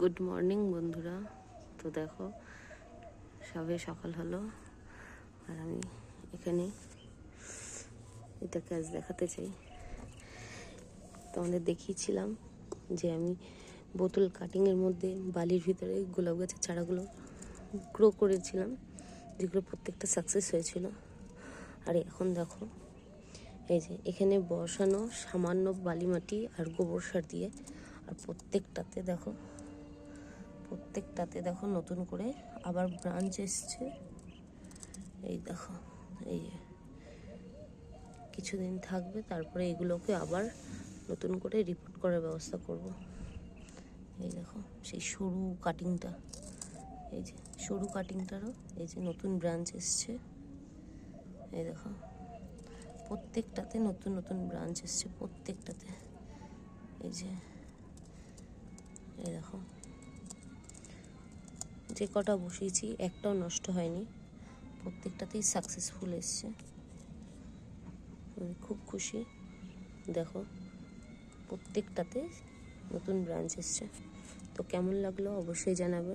Good morning বন্ধুরা। তো দেখো সবে সকাল হলো আর আমি এখানে এটাকে আজ দেখাতে চাই। তোমাদের দেখিয়েছিলাম যে আমি বোতল কাটিংয়ের মধ্যে বালির ভিতরে গোলাপ গাছের চারাগুলো গ্রো করেছিলাম, যেগুলো প্রত্যেকটা সাকসেস হয়েছিল। আর এখন দেখো এই যে এখানে বসানো সামান্য বালি মাটি আর গোবর সার দিয়ে, আর প্রত্যেকটাতে দেখো নতুন করে আবার ব্রাঞ্চ এসছে। এই দেখো, এই যে কিছুদিন থাকবে, তারপরে এগুলোকে আবার নতুন করে রিপোর্ট করার ব্যবস্থা করব। এই দেখো সেই সরু কাটিংটা, এই যে সরু কাটিংটারও এই যে নতুন ব্রাঞ্চ এসছে। এই দেখো প্রত্যেকটাতে নতুন নতুন ব্রাঞ্চ এসছে, প্রত্যেকটাতে। এই যে এই দেখো যে কটা বসিয়েছি একটাও নষ্ট হয়নি, প্রত্যেকটাতেই সাকসেসফুল এসছে। আমি খুব খুশি। দেখো প্রত্যেকটাতে নতুন ব্রাঞ্চ এসছে। তো কেমন লাগলো অবশ্যই জানাবে।